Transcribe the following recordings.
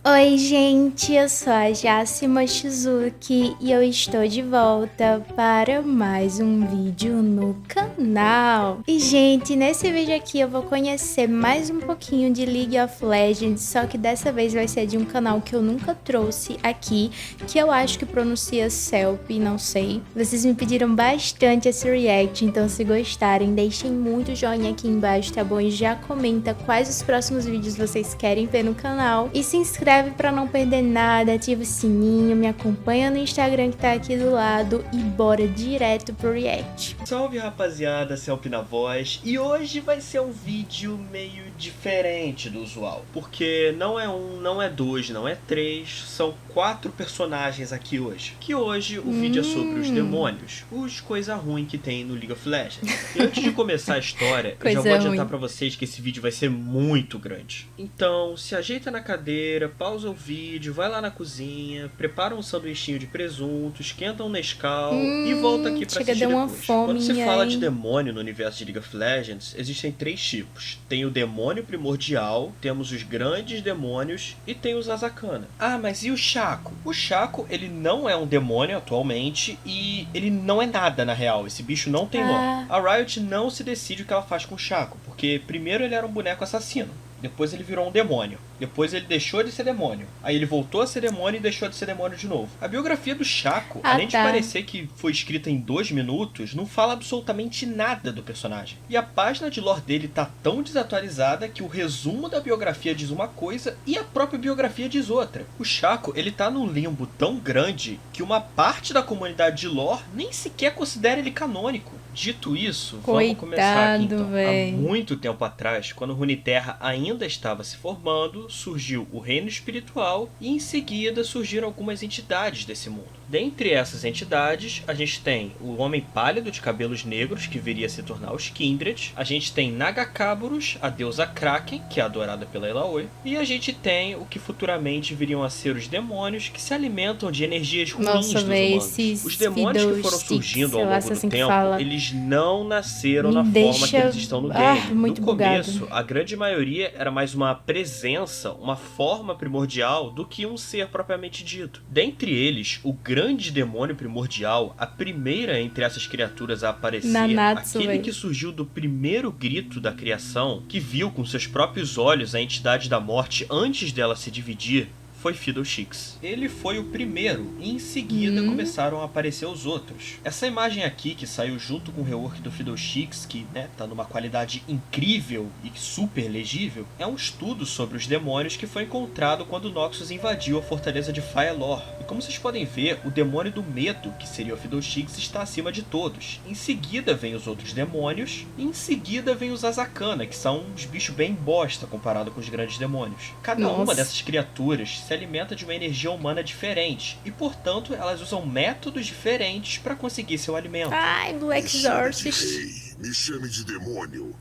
Oi, gente, eu sou a Jaci Mochizuki e eu estou de volta para mais um vídeo no canal. E, gente, nesse vídeo aqui eu vou conhecer mais um pouquinho de League of Legends, só que dessa vez vai ser de um canal que eu nunca trouxe aqui, que eu acho que pronuncia Celp, não sei. Vocês me pediram bastante esse react, então se gostarem, deixem muito joinha aqui embaixo, tá bom? E já comenta quais os próximos vídeos vocês querem ver no canal e se inscreve para não perder nada, ativa o sininho, me acompanha no Instagram que tá aqui do lado e bora direto pro react. Salve rapaziada, Celp na voz, e hoje vai ser um vídeo meio diferente do usual, porque não é um, não é dois, não é três, são 4 personagens aqui hoje. Que hoje o vídeo é sobre os demônios, os coisa ruim que tem no League of Legends. E antes de começar a história, eu já vou adiantar pra vocês que esse vídeo vai ser muito grande. Então, se ajeita na cadeira, pausa o vídeo, vai lá na cozinha, prepara um sanduichinho de presunto, esquenta um Nescau e volta aqui pra assistir depois. Quando se fala de demônio no universo de League of Legends, existem 3 tipos. Tem o demônio primordial, temos os grandes demônios e tem os Azakana. Ah, mas e o Shaco? O Shaco, ele não é um demônio atualmente e ele não é nada na real. Esse bicho não tem lore. A Riot não se decide o que ela faz com o Shaco, porque primeiro ele era um boneco assassino. Depois ele virou um demônio. Depois ele deixou de ser demônio. Aí ele voltou a ser demônio e deixou de ser demônio de novo. A biografia do Shaco, além de parecer que foi escrita em 2 minutos, não fala absolutamente nada do personagem. E a página de lore dele tá tão desatualizada que o resumo da biografia diz uma coisa e a própria biografia diz outra. O Shaco, ele tá num limbo tão grande que uma parte da comunidade de lore nem sequer considera ele canônico. Dito isso, vamos começar aqui então. Há muito tempo atrás, quando Runeterra ainda estava se formando, surgiu o reino espiritual e em seguida surgiram algumas entidades desse mundo. Dentre essas entidades, a gente tem o Homem Pálido de Cabelos Negros, que viria a se tornar os Kindred. A gente tem Nagakaburus, a deusa Kraken, que é adorada pela Illaoi. E a gente tem o que futuramente viriam a ser os demônios, que se alimentam de energias ruins dos humanos. Os demônios que foram surgindo ao longo do tempo, eles não nasceram na forma que eles estão no game. No começo, a grande maioria era mais uma presença, uma forma primordial do que um ser propriamente dito. Dentre eles, o grande demônio primordial, a primeira entre essas criaturas a aparecer, aquele que surgiu do primeiro grito da criação, que viu com seus próprios olhos a entidade da morte antes dela se dividir, foi Fiddlesticks. Ele foi o primeiro e em seguida começaram a aparecer os outros. Essa imagem aqui que saiu junto com o rework do Fiddlesticks, que tá numa qualidade incrível e super legível, é um estudo sobre os demônios que foi encontrado quando Noxus invadiu a fortaleza de Fyrelore. E como vocês podem ver, o demônio do medo, que seria o Fiddlesticks, está acima de todos. Em seguida vem os outros demônios e em seguida vem os Azakana, que são uns bichos bem bosta comparado com os grandes demônios. Cada uma dessas criaturas se alimenta de uma energia humana diferente e, portanto, elas usam métodos diferentes para conseguir seu alimento. Ai, do Exorcist. Me chame de demônio.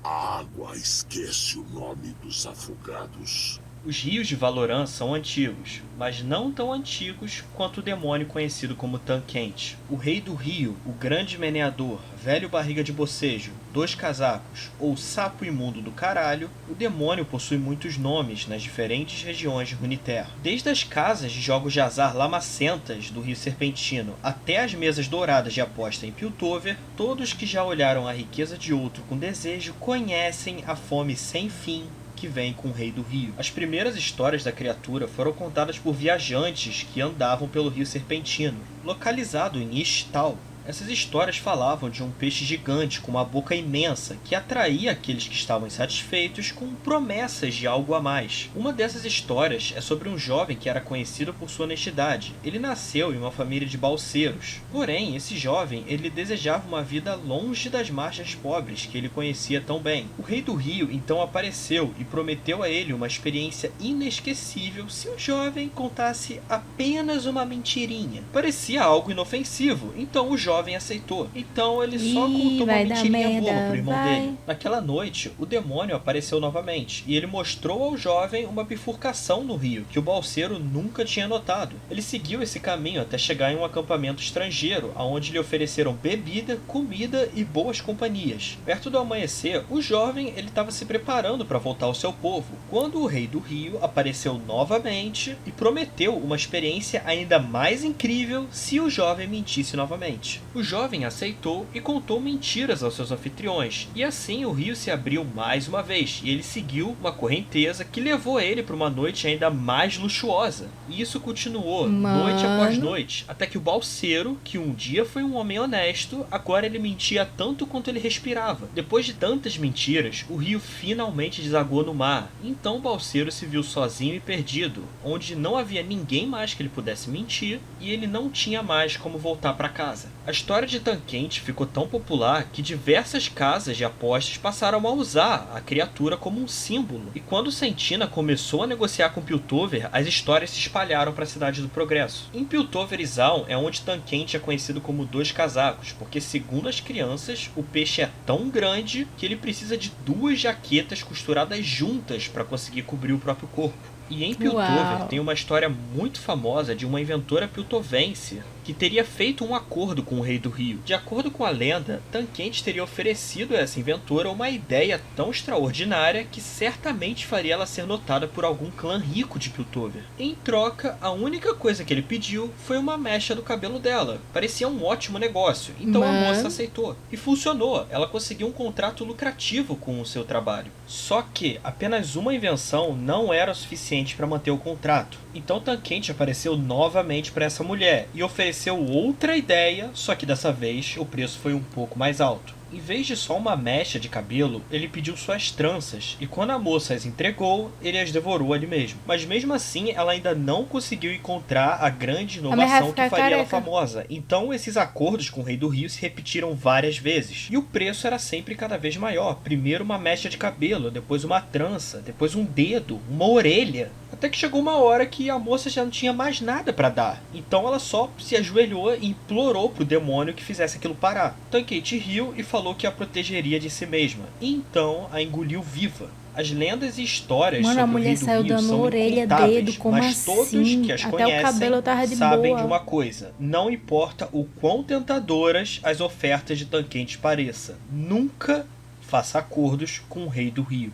A água esquece o nome dos afogados. Os rios de Valoran são antigos, mas não tão antigos quanto o demônio conhecido como Tanquente. O Rei do Rio, o Grande Meneador, Velho Barriga de Bocejo, Dois Casacos ou Sapo Imundo do Caralho, o demônio possui muitos nomes nas diferentes regiões de Runeterra. Desde as casas de jogos de azar lamacentas do Rio Serpentino até as mesas douradas de aposta em Piltover, todos que já olharam a riqueza de outro com desejo conhecem a fome sem fim que vem com o Rei do Rio. As primeiras histórias da criatura foram contadas por viajantes que andavam pelo Rio Serpentino, localizado em Ishtal. Essas histórias falavam de um peixe gigante com uma boca imensa que atraía aqueles que estavam insatisfeitos com promessas de algo a mais. Uma dessas histórias é sobre um jovem que era conhecido por sua honestidade. Ele nasceu em uma família de balseiros. Porém, esse jovem ele desejava uma vida longe das margens pobres que ele conhecia tão bem. O Rei do Rio então apareceu e prometeu a ele uma experiência inesquecível se o jovem contasse apenas uma mentirinha. Parecia algo inofensivo, então o jovem jovem aceitou. Então ele só Ih, contou uma vai dar mentirinha merda, boba pro irmão vai. dele. Naquela noite, o demônio apareceu novamente e ele mostrou ao jovem uma bifurcação no rio que o balseiro nunca tinha notado. Ele seguiu esse caminho até chegar em um acampamento estrangeiro, onde lhe ofereceram bebida, comida e boas companhias. Perto do amanhecer, o jovem estava se preparando para voltar ao seu povo, quando o rei do rio apareceu novamente e prometeu uma experiência ainda mais incrível se o jovem mentisse novamente. O jovem aceitou e contou mentiras aos seus anfitriões, e assim o rio se abriu mais uma vez, e ele seguiu uma correnteza que levou ele para uma noite ainda mais luxuosa. E isso continuou noite após noite, até que o balseiro, que um dia foi um homem honesto, agora ele mentia tanto quanto ele respirava. Depois de tantas mentiras, o rio finalmente desagou no mar. Então o balseiro se viu sozinho e perdido, onde não havia ninguém mais que ele pudesse mentir, e ele não tinha mais como voltar para casa. A história de Tânquente ficou tão popular que diversas casas de apostas passaram a usar a criatura como um símbolo, e quando Sentina começou a negociar com Piltover, as histórias se espalharam para a Cidade do Progresso. Em Piltover e Zaun é onde Tânquente é conhecido como Dois Casacos, porque segundo as crianças, o peixe é tão grande que ele precisa de 2 jaquetas costuradas juntas para conseguir cobrir o próprio corpo. E em Piltover tem uma história muito famosa de uma inventora piltovense que teria feito um acordo com o rei do rio. De acordo com a lenda, Tânquente teria oferecido a essa inventora uma ideia tão extraordinária que certamente faria ela ser notada por algum clã rico de Piltover. Em troca, a única coisa que ele pediu foi uma mecha do cabelo dela. Parecia um ótimo negócio, então a moça aceitou. E funcionou, ela conseguiu um contrato lucrativo com o seu trabalho. Só que apenas uma invenção não era o suficiente para manter o contrato. Então Tânquente apareceu novamente para essa mulher e ofereceu outra ideia, só que dessa vez o preço foi um pouco mais alto. Em vez de só uma mecha de cabelo, ele pediu suas tranças, e quando a moça as entregou, ele as devorou ali mesmo. Mas mesmo assim, ela ainda não conseguiu encontrar a grande inovação que faria ela famosa. Então esses acordos com o rei do rio se repetiram várias vezes, e o preço era sempre cada vez maior. Primeiro uma mecha de cabelo, depois uma trança, depois um dedo, uma orelha. Até que chegou uma hora que a moça já não tinha mais nada para dar. Então ela só se ajoelhou e implorou pro demônio que fizesse aquilo parar. Tânquete riu e falou que a protegeria de si mesma. E então a engoliu viva. As lendas e histórias sobre a mulher o rei do saiu rio dando são orelha, incontáveis, dedo, como mas todos assim? que as Até conhecem o cabelo tava de sabem boa. de uma coisa: não importa o quão tentadoras as ofertas de Tânquente pareçam, nunca faça acordos com o rei do rio.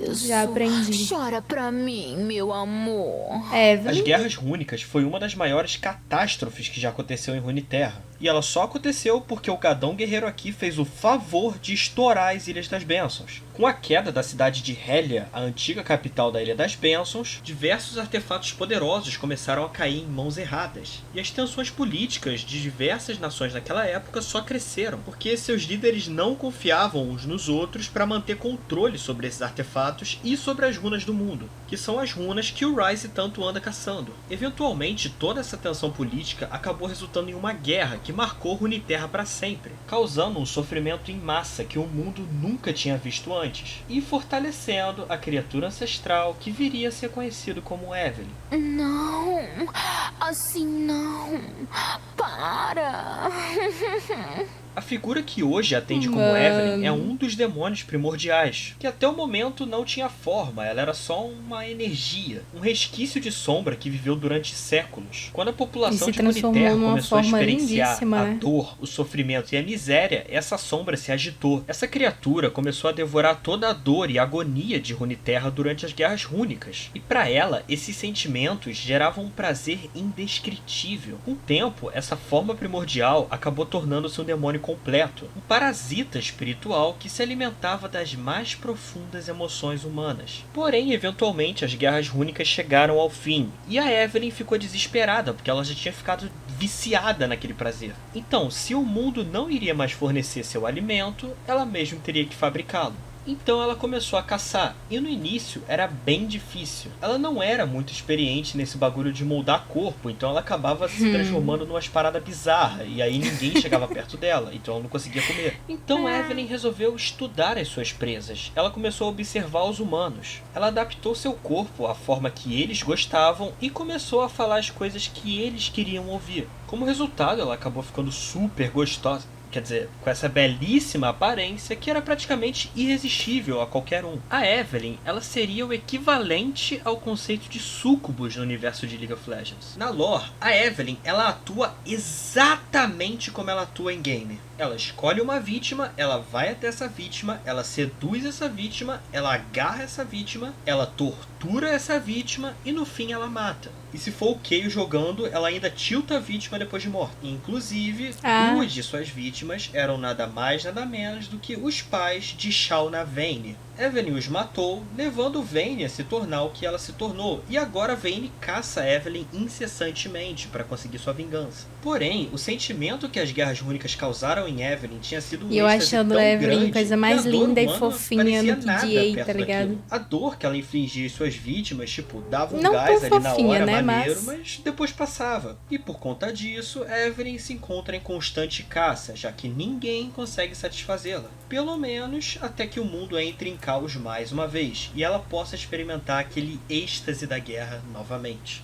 Isso. Já aprendi. Chora pra mim, meu amor. As Guerras Rúnicas foi uma das maiores catástrofes que já aconteceu em Runeterra. E ela só aconteceu porque o Gadão Guerreiro aqui fez o favor de estourar as Ilhas das Bênçãos. Com a queda da cidade de Hellia, a antiga capital da Ilha das Bênçãos, diversos artefatos poderosos começaram a cair em mãos erradas. E as tensões políticas de diversas nações naquela época só cresceram, porque seus líderes não confiavam uns nos outros para manter controle sobre esses artefatos e sobre as runas do mundo, que são as runas que o Ryze tanto anda caçando. Eventualmente, toda essa tensão política acabou resultando em uma guerra que marcou Runeterra para sempre, causando um sofrimento em massa que o mundo nunca tinha visto antes, e fortalecendo a criatura ancestral que viria a ser conhecido como Evelyn. Não, assim não. Para. A figura que hoje atende como Evelyn é um dos demônios primordiais, que até o momento não tinha forma, ela era só uma energia, um resquício de sombra que viveu durante séculos. Quando a população de Runeterra começou a experienciar a dor, o sofrimento e a miséria, essa sombra se agitou. Essa criatura começou a devorar toda a dor e agonia de Runeterra durante as Guerras Rúnicas, e para ela, esses sentimentos geravam um prazer indescritível. Com o tempo, essa forma primordial acabou tornando-se um demônio completo, um parasita espiritual que se alimentava das mais profundas emoções humanas. Porém, eventualmente, as Guerras Rúnicas chegaram ao fim, e a Evelyn ficou desesperada, porque ela já tinha ficado viciada naquele prazer. Então, se o mundo não iria mais fornecer seu alimento, ela mesma teria que fabricá-lo. Então ela começou a caçar, e no início era bem difícil. Ela não era muito experiente nesse bagulho de moldar corpo, então ela acabava se transformando numas paradas bizarras, e aí ninguém chegava perto dela, então ela não conseguia comer. Então Evelyn resolveu estudar as suas presas. Ela começou a observar os humanos. Ela adaptou seu corpo à forma que eles gostavam e começou a falar as coisas que eles queriam ouvir. Como resultado, ela acabou ficando super gostosa. Quer dizer, com essa belíssima aparência que era praticamente irresistível a qualquer um. A Evelyn, ela seria o equivalente ao conceito de súcubus no universo de League of Legends. Na lore, a Evelyn, ela atua exatamente como ela atua em game. Ela escolhe uma vítima, ela vai até essa vítima, ela seduz essa vítima, ela agarra essa vítima, ela tortura essa vítima e no fim ela mata. E se for o Kayle jogando, ela ainda tilta a vítima depois de morta. Inclusive, duas de suas vítimas eram nada mais nada menos do que os pais de Shauna Vayne. Evelyn os matou, levando Vayne a se tornar o que ela se tornou, e agora Vayne caça Evelyn incessantemente para conseguir sua vingança. Porém, o sentimento que as guerras rúnicas causaram em Evelyn tinha sido um êxtase tão grande a coisa mais que a dor linda e humana fofinha parecia no nada PDA, perto tá ligado? daquilo. A dor que ela infligia em suas vítimas, tipo, dava um Não gás tão ali na fofinha, hora, né, maneiro, mas depois passava. E por conta disso, Evelyn se encontra em constante caça, já que ninguém consegue satisfazê-la. Pelo menos até que o mundo entre em caos mais uma vez, e ela possa experimentar aquele êxtase da guerra novamente.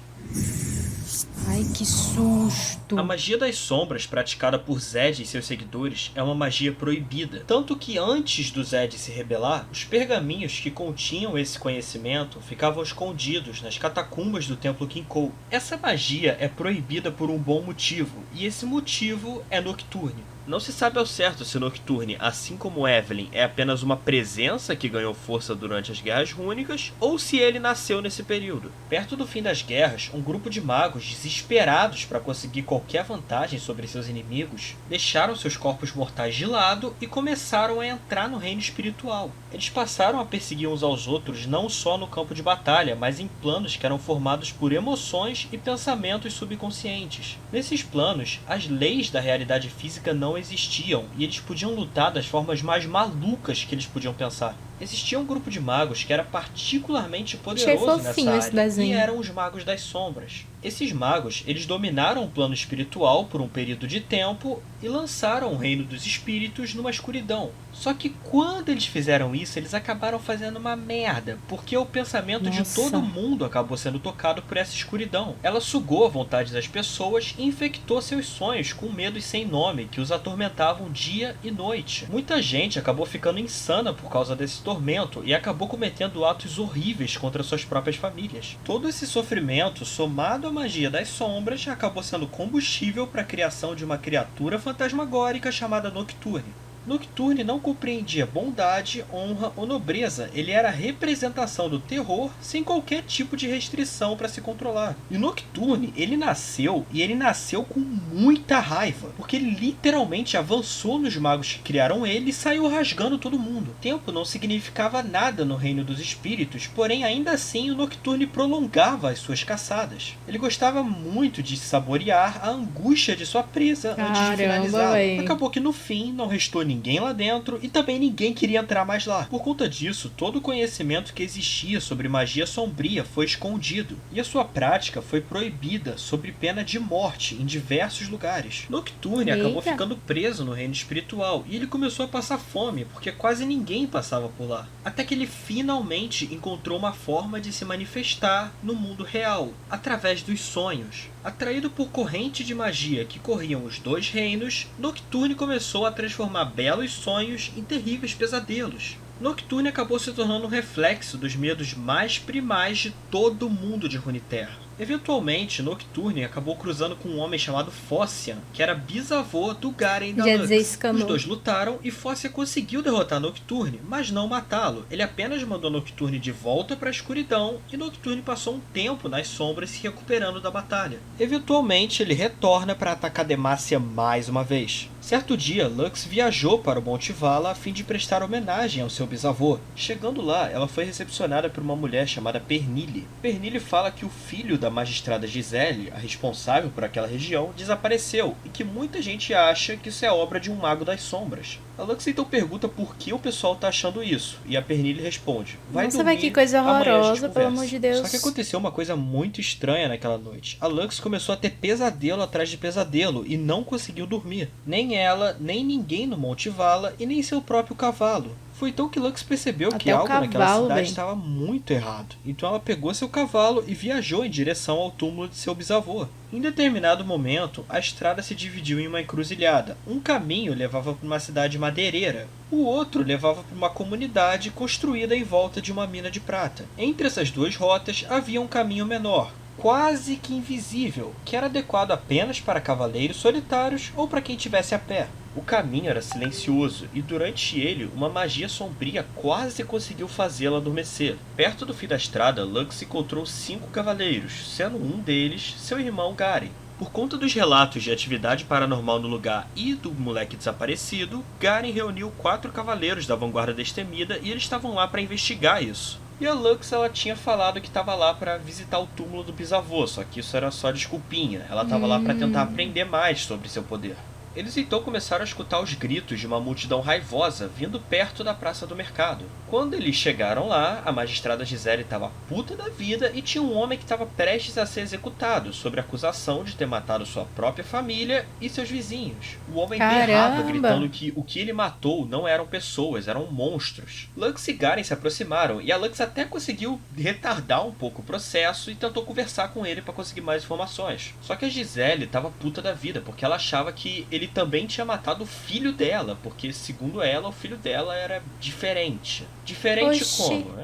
Ai, que susto! A magia das sombras praticada por Zed e seus seguidores é uma magia proibida. Tanto que antes do Zed se rebelar, os pergaminhos que continham esse conhecimento ficavam escondidos nas catacumbas do Templo Kinkou. Essa magia é proibida por um bom motivo, e esse motivo é Nocturne. Não se sabe ao certo se Nocturne, assim como Evelyn, é apenas uma presença que ganhou força durante as Guerras Rúnicas, ou se ele nasceu nesse período. Perto do fim das guerras, um grupo de magos, desesperados para conseguir qualquer vantagem sobre seus inimigos, deixaram seus corpos mortais de lado e começaram a entrar no reino espiritual. Eles passaram a perseguir uns aos outros não só no campo de batalha, mas em planos que eram formados por emoções e pensamentos subconscientes. Nesses planos, as leis da realidade física não existiam, e eles podiam lutar das formas mais malucas que eles podiam pensar. Existia um grupo de magos que era particularmente poderoso nessa área, e eram os Magos das Sombras. Esses magos, eles dominaram o plano espiritual por um período de tempo e lançaram o reino dos espíritos numa escuridão. Só que quando eles fizeram isso, eles acabaram fazendo uma merda, porque o pensamento de todo mundo acabou sendo tocado por essa escuridão. Ela sugou a vontade das pessoas e infectou seus sonhos com medos sem nome que os atormentavam dia e noite. Muita gente acabou ficando insana por causa desse tormento e acabou cometendo atos horríveis contra suas próprias famílias. Todo esse sofrimento, somado à magia das sombras, acabou sendo combustível para a criação de uma criatura fantasmagórica chamada Nocturne. Nocturne não compreendia bondade, honra ou nobreza, ele era a representação do terror sem qualquer tipo de restrição para se controlar. E Nocturne, ele nasceu com muita raiva, porque ele literalmente avançou nos magos que criaram ele e saiu rasgando todo mundo. Tempo não significava nada no reino dos espíritos, porém ainda assim o Nocturne prolongava as suas caçadas. Ele gostava muito de saborear a angústia de sua presa antes de finalizá-la. Acabou que no fim não restou ninguém lá dentro e também ninguém queria entrar mais lá. Por conta disso, todo o conhecimento que existia sobre magia sombria foi escondido, e a sua prática foi proibida sob pena de morte em diversos lugares. Nocturne acabou ficando preso no reino espiritual e ele começou a passar fome, porque quase ninguém passava por lá. Até que ele finalmente encontrou uma forma de se manifestar no mundo real, através dos sonhos. Atraído por corrente de magia que corriam os dois reinos, Nocturne começou a transformar belos sonhos em terríveis pesadelos. Nocturne acabou se tornando um reflexo dos medos mais primais de todo o mundo de Runeterra. Eventualmente, Nocturne acabou cruzando com um homem chamado Fócia, que era bisavô do Garen da Lux. Os dois lutaram e Fócia conseguiu derrotar Nocturne, mas não matá-lo. Ele apenas mandou Nocturne de volta para a escuridão e Nocturne passou um tempo nas sombras se recuperando da batalha. Eventualmente, ele retorna para atacar Demacia mais uma vez. Certo dia, Lux viajou para o Monte Vala a fim de prestar homenagem ao seu bisavô. Chegando lá, ela foi recepcionada por uma mulher chamada Pernille. Pernille fala que o filho da da magistrada Giselle, a responsável por aquela região, desapareceu, e que muita gente acha que isso é obra de um mago das sombras. A Lux então pergunta por que o pessoal tá achando isso, e a Pernille responde: vai Nossa, dormir, vai que coisa amanhã a gente horrorosa, pelo conversa. amor de Deus. Só que aconteceu uma coisa muito estranha naquela noite. A Lux começou a ter pesadelo atrás de pesadelo e não conseguiu dormir. Nem ela, nem ninguém no Monte Vala e nem seu próprio cavalo. Foi então que Lux percebeu que Até o algo naquela cavalo, cidade véi. estava muito errado. Então ela pegou seu cavalo e viajou em direção ao túmulo de seu bisavô. Em determinado momento, a estrada se dividiu em uma encruzilhada. Um caminho levava para uma cidade madeireira. O outro levava para uma comunidade construída em volta de uma mina de prata. Entre essas duas rotas havia um caminho menor, quase que invisível, que era adequado apenas para cavaleiros solitários ou para quem tivesse a pé. O caminho era silencioso e durante ele uma magia sombria quase conseguiu fazê-la adormecer. Perto do fim da estrada, Lux encontrou 5 cavaleiros, sendo um deles seu irmão Garen. Por conta dos relatos de atividade paranormal no lugar e do moleque desaparecido, Garen reuniu 4 cavaleiros da vanguarda destemida e eles estavam lá para investigar isso. E a Lux, ela tinha falado que estava lá para visitar o túmulo do bisavô, só que isso era só desculpinha. Ela estava lá para tentar aprender mais sobre seu poder. Eles então começaram a escutar os gritos de uma multidão raivosa vindo perto da praça do mercado. Quando eles chegaram lá, a magistrada Giselle estava puta da vida e tinha um homem que estava prestes a ser executado, sob a acusação de ter matado sua própria família e seus vizinhos. O homem berrava, gritando que o que ele matou não eram pessoas, eram monstros. Lux e Garen se aproximaram e a Lux até conseguiu retardar um pouco o processo e tentou conversar com ele para conseguir mais informações. Só que a Giselle estava puta da vida, porque ela achava que ele também tinha matado o filho dela, porque, segundo ela, o filho dela era diferente. Diferente Oxi. como?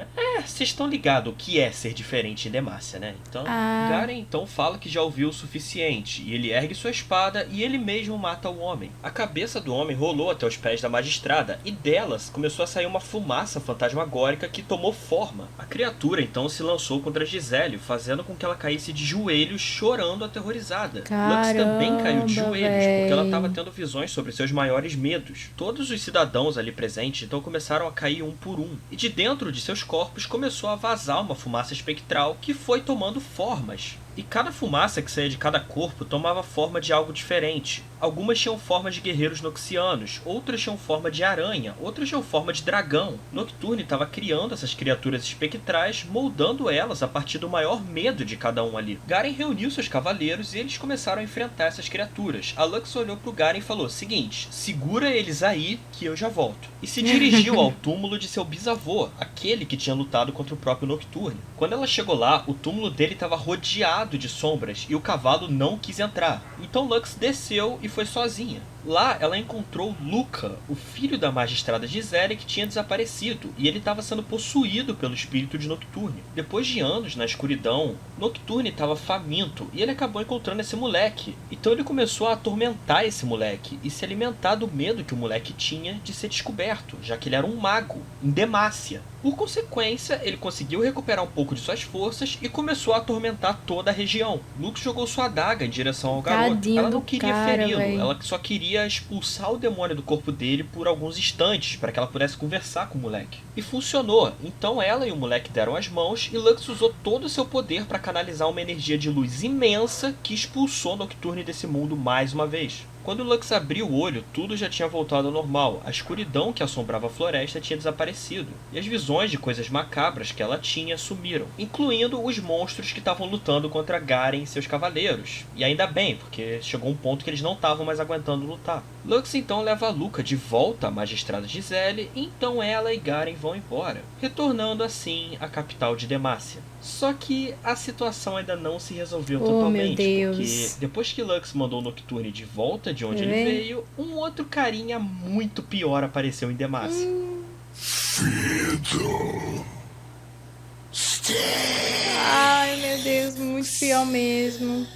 Vocês estão ligados o que é ser diferente em Demacia, né? Então, Garen então fala que já ouviu o suficiente, e ele ergue sua espada e ele mesmo mata o homem. A cabeça do homem rolou até os pés da magistrada, e delas começou a sair uma fumaça fantasmagórica que tomou forma. A criatura então se lançou contra Giselle, fazendo com que ela caísse de joelhos, chorando aterrorizada. Lux também caiu de joelhos, porque ela estava tendo visões sobre seus maiores medos. Todos os cidadãos ali presentes então começaram a cair um por um, e de dentro de seus corpos começou a vazar uma fumaça espectral que foi tomando formas. E cada fumaça que saía de cada corpo tomava forma de algo diferente. Algumas tinham forma de guerreiros noxianos, outras tinham forma de aranha, outras tinham forma de dragão. Nocturne estava criando essas criaturas espectrais, moldando elas a partir do maior medo de cada um ali. Garen reuniu seus cavaleiros e eles começaram a enfrentar essas criaturas. A Lux olhou pro Garen e falou: seguinte, segura eles aí que eu já volto. E se dirigiu ao túmulo de seu bisavô, aquele que tinha lutado contra o próprio Nocturne. Quando ela chegou lá, o túmulo dele estava rodeado de sombras e o cavalo não quis entrar. Então Lux desceu e foi sozinha. Lá ela encontrou Luca, o filho da magistrada Giselle, que tinha desaparecido, e ele estava sendo possuído pelo espírito de Nocturne. Depois de anos na escuridão, Nocturne estava faminto e ele acabou encontrando esse moleque. Então ele começou a atormentar esse moleque e se alimentar do medo que o moleque tinha de ser descoberto, já que ele era um mago, em Demacia. Por consequência, ele conseguiu recuperar um pouco de suas forças e começou a atormentar toda a região. Lux jogou sua adaga em direção ao garoto. Tadinho Ela não do queria cara, feri-lo, véi. ela só queria expulsar o demônio do corpo dele por alguns instantes, para que ela pudesse conversar com o moleque. E funcionou. Então ela e o moleque deram as mãos e Lux usou todo o seu poder para canalizar uma energia de luz imensa que expulsou Nocturne desse mundo mais uma vez. Quando Lux abriu o olho, tudo já tinha voltado ao normal. A escuridão que assombrava a floresta tinha desaparecido, e as visões de coisas macabras que ela tinha sumiram, incluindo os monstros que estavam lutando contra Garen e seus cavaleiros. E ainda bem, porque chegou um ponto que eles não estavam mais aguentando lutar. Lux então leva a Luca de volta à magistrada Giselle, e então ela e Garen vão embora, retornando assim à capital de Demacia. Só que a situação ainda não se resolveu totalmente, meu Deus. porque depois que Lux mandou o Nocturne de volta de onde ele veio, um outro carinha muito pior apareceu em Demacia. Ai, meu Deus, muito pior mesmo.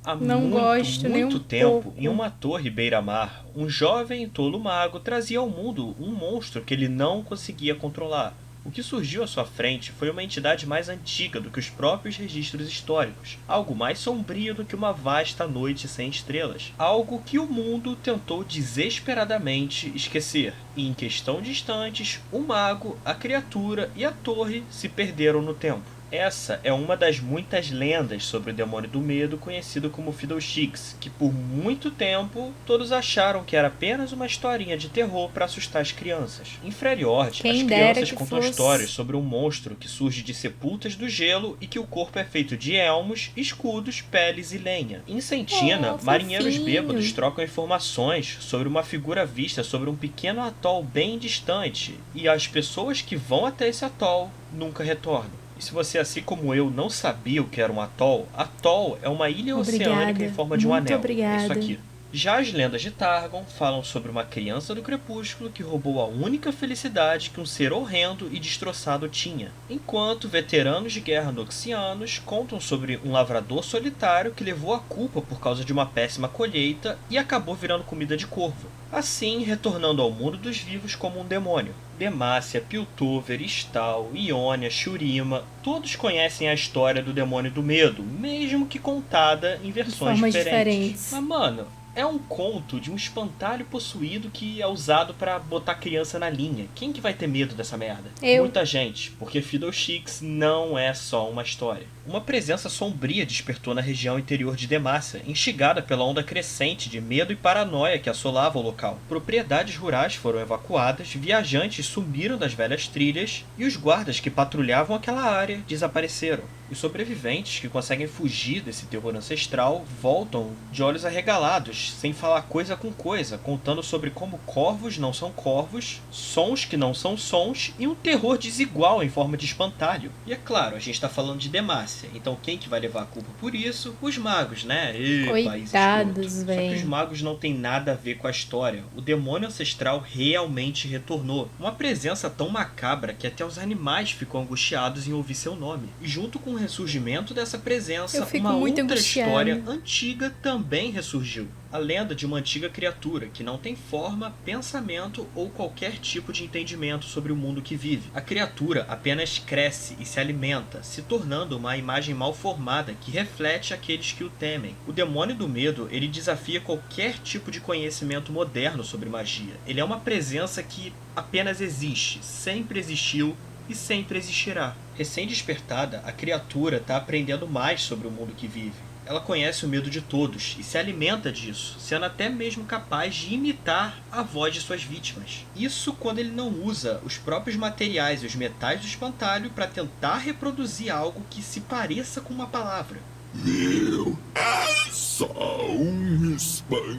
Há Não gosto nem muito um tempo, pouco. em uma torre beira-mar, um jovem tolo mago trazia ao mundo um monstro que ele não conseguia controlar. O que surgiu à sua frente foi uma entidade mais antiga do que os próprios registros históricos, algo mais sombrio do que uma vasta noite sem estrelas, algo que o mundo tentou desesperadamente esquecer, e em questão de instantes, o mago, a criatura e a torre se perderam no tempo. Essa é uma das muitas lendas sobre o demônio do medo conhecido como Fiddlesticks, que por muito tempo todos acharam que era apenas uma historinha de terror para assustar as crianças. Em Freljord, as crianças contam histórias sobre um monstro que surge de sepultas do gelo e que o corpo é feito de elmos, escudos, peles e lenha. Em Sentina, marinheiros bêbados trocam informações sobre uma figura vista sobre um pequeno atol bem distante, e as pessoas que vão até esse atol nunca retornam. E se você, assim como eu, não sabia o que era um atol, atol é uma ilha oceânica em forma de um anel. É isso aqui. Já as lendas de Targon falam sobre uma criança do crepúsculo que roubou a única felicidade que um ser horrendo e destroçado tinha, enquanto veteranos de guerra noxianos contam sobre um lavrador solitário que levou a culpa por causa de uma péssima colheita e acabou virando comida de corvo, assim retornando ao mundo dos vivos como um demônio. Demacia, Piltover, Stal, Ionia, Shurima, todos conhecem a história do demônio do medo, mesmo que contada em versões diferentes. Mas, mano, é um conto de um espantalho possuído que é usado pra botar criança na linha. Quem que vai ter medo dessa merda? Muita gente, porque Fiddlesticks não é só uma história. Uma presença sombria despertou na região interior de Demacia, instigada pela onda crescente de medo e paranoia que assolava o local. Propriedades rurais foram evacuadas, viajantes sumiram das velhas trilhas e os guardas que patrulhavam aquela área desapareceram. Os sobreviventes que conseguem fugir desse terror ancestral voltam de olhos arregalados, sem falar coisa com coisa, contando sobre como corvos não são corvos, sons que não são sons e um terror desigual em forma de espantalho. E é claro, a gente tá falando de Demacia, então quem que vai levar a culpa por isso? Os magos, né? Coitados, velho. Só que os magos não tem nada a ver com a história. O demônio ancestral realmente retornou. Uma presença tão macabra que até os animais ficam angustiados em ouvir seu nome. E junto com o ressurgimento dessa presença, uma outra história antiga também ressurgiu. A lenda de uma antiga criatura que não tem forma, pensamento ou qualquer tipo de entendimento sobre o mundo que vive. A criatura apenas cresce e se alimenta, se tornando uma imagem mal formada que reflete aqueles que o temem. O demônio do medo, ele desafia qualquer tipo de conhecimento moderno sobre magia. Ele é uma presença que apenas existe, sempre existiu e sempre existirá. Recém-despertada, a criatura está aprendendo mais sobre o mundo que vive. Ela conhece o medo de todos e se alimenta disso, sendo até mesmo capaz de imitar a voz de suas vítimas. Isso quando ele não usa os próprios materiais e os metais do espantalho para tentar reproduzir algo que se pareça com uma palavra. Eu é só um espantalho.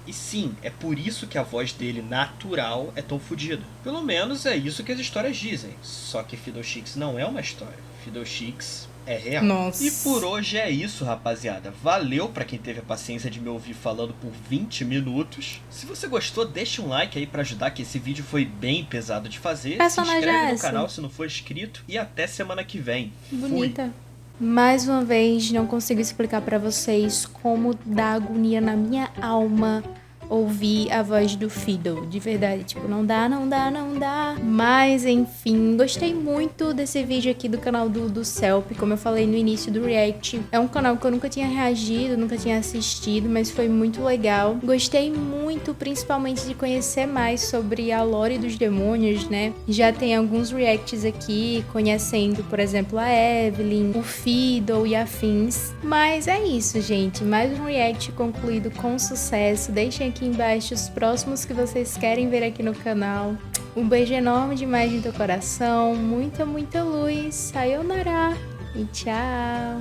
E sim, é por isso que a voz dele natural é tão fodida. Pelo menos é isso que as histórias dizem. Só que Fiddlesticks não é uma história. Fiddlesticks é real. Nossa. E por hoje é isso, rapaziada. Valeu pra quem teve a paciência de me ouvir falando por 20 minutos. Se você gostou, deixa um like aí pra ajudar, que esse vídeo foi bem pesado de fazer. Se inscreve no canal se não for inscrito. E até semana que vem. Bonita. Fui. Mais uma vez, não consigo explicar pra vocês como dá agonia na minha alma ouvir a voz do Fiddle, de verdade, tipo, não dá. Mas, enfim, gostei muito desse vídeo aqui do canal do Celp, como eu falei no início do react. É um canal que eu nunca tinha reagido, nunca tinha assistido, mas foi muito legal. Gostei muito, principalmente, de conhecer mais sobre a lore dos demônios, né? Já tem alguns reacts aqui, conhecendo, por exemplo, a Evelyn, o Fiddle e afins. Mas é isso, gente. Mais um react concluído com sucesso. Deixem aqui embaixo os próximos que vocês querem ver aqui no canal. Um beijo enorme demais no teu coração, muita luz, sayonara e tchau!